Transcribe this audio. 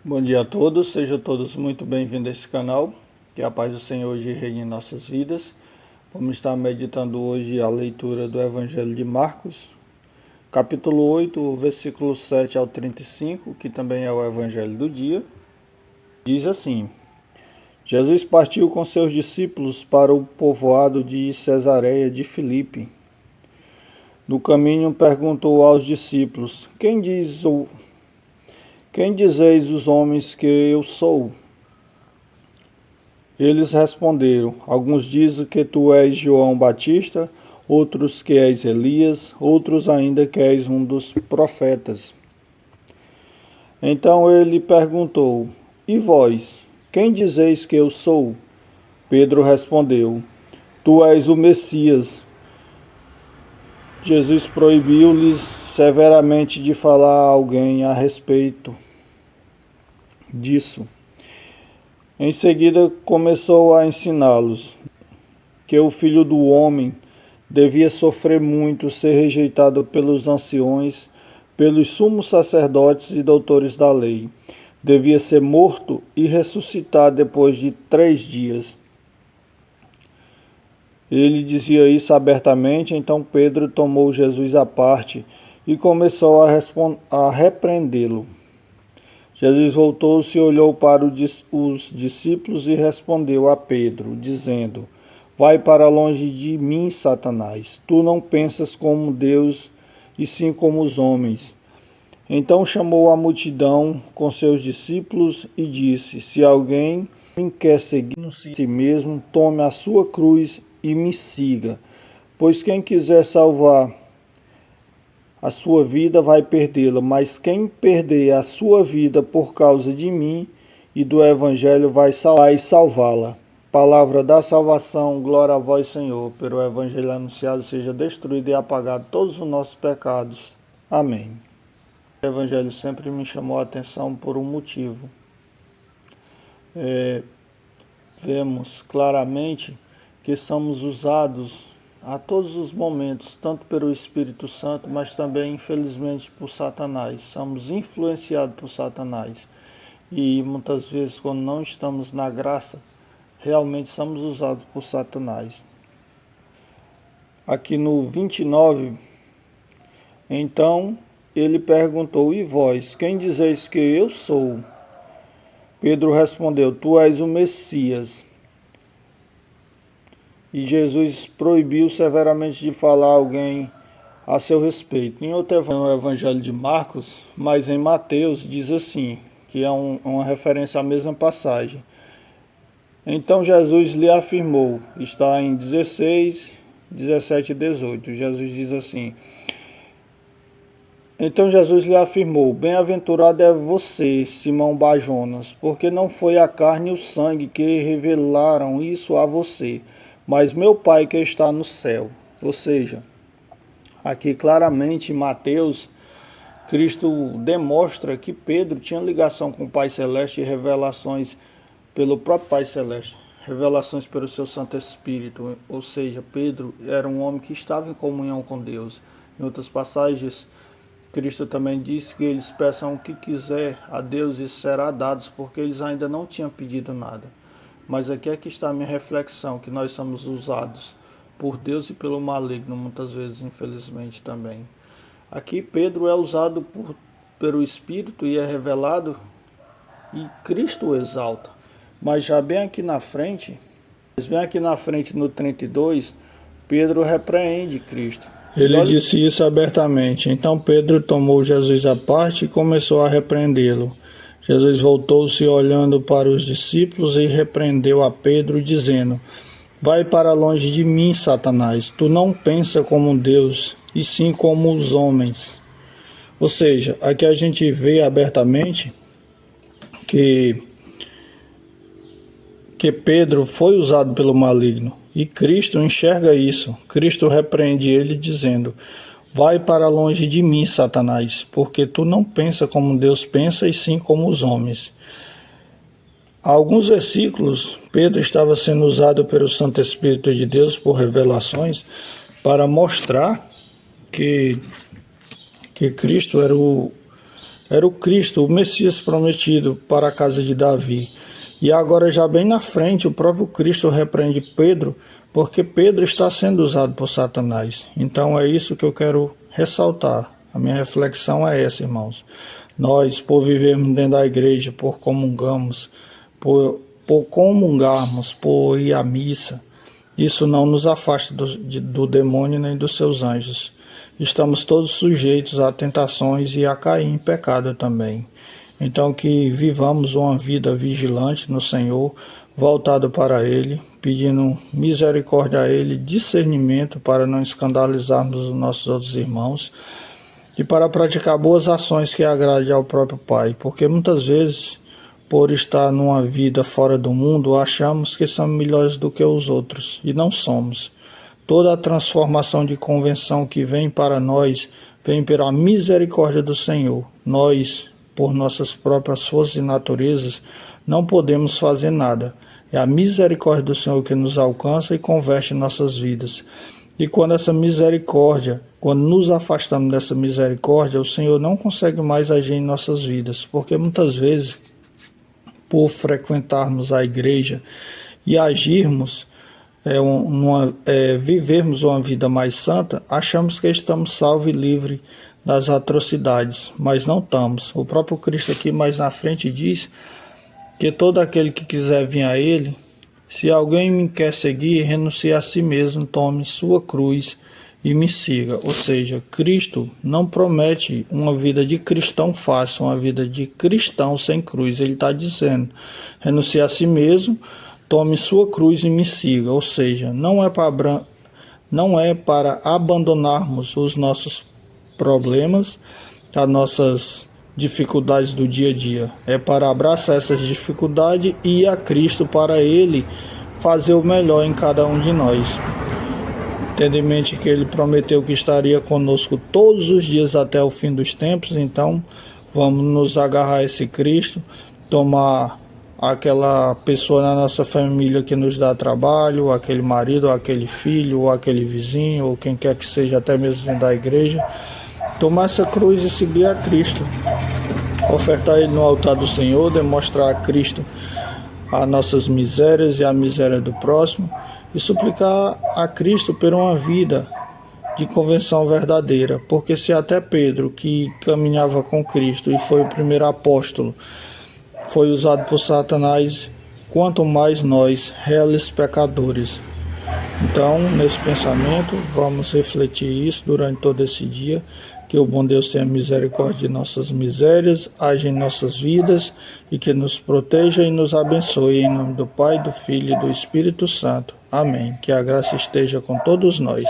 Bom dia a todos, sejam todos muito bem-vindos a esse canal, que a paz do Senhor hoje reine em nossas vidas. Vamos estar meditando hoje a leitura do Evangelho de Marcos, capítulo 8, versículo 7 ao 35, que também é o Evangelho do dia. Diz assim: Jesus partiu com seus discípulos para o povoado de Cesareia de Filipe. No caminho perguntou aos discípulos: Quem dizeis os homens que eu sou? Eles responderam: Alguns dizem que tu és João Batista, outros que és Elias, outros ainda que és um dos profetas. Então ele perguntou: E vós, quem dizeis que eu sou? Pedro respondeu: Tu és o Messias. Jesus proibiu-lhes severamente de falar a alguém a respeito disso. Em seguida começou a ensiná-los que o Filho do Homem devia sofrer muito, ser rejeitado pelos anciões, pelos sumos sacerdotes e doutores da lei. Devia ser morto e ressuscitar depois de 3 dias. Ele dizia isso abertamente, então Pedro tomou Jesus à parte e começou a repreendê-lo. Jesus voltou-se e olhou para os discípulos e respondeu a Pedro, dizendo: Vai para longe de mim, Satanás. Tu não pensas como Deus, e sim como os homens. Então chamou a multidão com seus discípulos e disse: Se alguém quer seguir a si mesmo, tome a sua cruz e me siga. Pois quem quiser salvar a sua vida vai perdê-la, mas quem perder a sua vida por causa de mim e do Evangelho vai salvá-la. Palavra da salvação, glória a vós, Senhor. Pelo Evangelho anunciado seja destruído e apagado todos os nossos pecados. Amém. O Evangelho sempre me chamou a atenção por um motivo. Vemos claramente que somos usados a todos os momentos, tanto pelo Espírito Santo, mas também, infelizmente, por Satanás. Somos influenciados por Satanás. E muitas vezes, quando não estamos na graça, realmente somos usados por Satanás. Aqui no 29, então ele perguntou: E vós, quem dizeis que eu sou? Pedro respondeu: Tu és o Messias. E Jesus proibiu severamente de falar a alguém a seu respeito. Em outro evangelho de Marcos, mas em Mateus diz assim, que é uma referência à mesma passagem. Então Jesus lhe afirmou, está em 16, 17 e 18, Jesus diz assim: Então Jesus lhe afirmou: Bem-aventurado é você, Simão Bar-Jonas, porque não foi a carne e o sangue que revelaram isso a você, mas meu Pai que está no céu. Ou seja, aqui claramente em Mateus, Cristo demonstra que Pedro tinha ligação com o Pai Celeste e revelações pelo próprio Pai Celeste, revelações pelo seu Santo Espírito. Ou seja, Pedro era um homem que estava em comunhão com Deus. Em outras passagens, Cristo também disse que eles peçam o que quiser a Deus e será dado, porque eles ainda não tinham pedido nada. Mas aqui é que está a minha reflexão, que nós somos usados por Deus e pelo maligno, muitas vezes, infelizmente, também. Aqui Pedro é usado pelo Espírito e é revelado, e Cristo o exalta. Mas já bem aqui na frente no 32, Pedro repreende Cristo. Ele disse isso abertamente. Então Pedro tomou Jesus à parte e começou a repreendê-lo. Jesus voltou-se olhando para os discípulos e repreendeu a Pedro, dizendo: Vai para longe de mim, Satanás. Tu não pensa como Deus, e sim como os homens. Ou seja, aqui a gente vê abertamente que Pedro foi usado pelo maligno. E Cristo enxerga isso. Cristo repreende ele dizendo: Vai para longe de mim, Satanás, porque tu não pensa como Deus pensa, e sim como os homens. Há alguns versículos, Pedro estava sendo usado pelo Santo Espírito de Deus por revelações para mostrar que Cristo Era o Cristo, o Messias prometido para a casa de Davi. E agora, já bem na frente, o próprio Cristo repreende Pedro, porque Pedro está sendo usado por Satanás. Então é isso que eu quero ressaltar. A minha reflexão é essa, irmãos. Nós, por vivermos dentro da igreja, por comungarmos, por ir à missa, isso não nos afasta do demônio nem dos seus anjos. Estamos todos sujeitos a tentações e a cair em pecado também. Então que vivamos uma vida vigilante no Senhor, voltado para Ele, pedindo misericórdia a Ele, discernimento para não escandalizarmos os nossos outros irmãos e para praticar boas ações que agradem ao próprio Pai, porque muitas vezes, por estar numa vida fora do mundo, achamos que somos melhores do que os outros, e não somos. Toda a transformação de convenção que vem para nós, vem pela misericórdia do Senhor. Nós, por nossas próprias forças e naturezas, não podemos fazer nada. É a misericórdia do Senhor que nos alcança e converte nossas vidas. E quando essa misericórdia, quando nos afastamos dessa misericórdia, o Senhor não consegue mais agir em nossas vidas, porque muitas vezes, por frequentarmos a igreja e agirmos, vivermos uma vida mais santa, achamos que estamos salvos e livres das atrocidades, mas não estamos. O próprio Cristo aqui mais na frente diz que todo aquele que quiser vir a Ele, se alguém me quer seguir, renuncie a si mesmo, tome sua cruz e me siga. Ou seja, Cristo não promete uma vida de cristão fácil, uma vida de cristão sem cruz. Ele está dizendo, renuncie a si mesmo, tome sua cruz e me siga. Ou seja, não é para abandonarmos os nossos problemas, as nossas dificuldades do dia a dia. É para abraçar essas dificuldades e ir a Cristo para Ele fazer o melhor em cada um de nós. Tendo em mente que Ele prometeu que estaria conosco todos os dias até o fim dos tempos, então vamos nos agarrar a esse Cristo, tomar aquela pessoa na nossa família que nos dá trabalho, aquele marido, aquele filho, ou aquele vizinho, ou quem quer que seja, até mesmo dentro da igreja, tomar essa cruz e seguir a Cristo, ofertar Ele no altar do Senhor, demonstrar a Cristo as nossas misérias e a miséria do próximo, e suplicar a Cristo por uma vida de convenção verdadeira, porque se até Pedro, que caminhava com Cristo e foi o primeiro apóstolo, foi usado por Satanás, quanto mais nós, réis pecadores. Então, nesse pensamento, vamos refletir isso durante todo esse dia, que o bom Deus tenha misericórdia de nossas misérias, age em nossas vidas e que nos proteja e nos abençoe, em nome do Pai, do Filho e do Espírito Santo. Amém. Que a graça esteja com todos nós.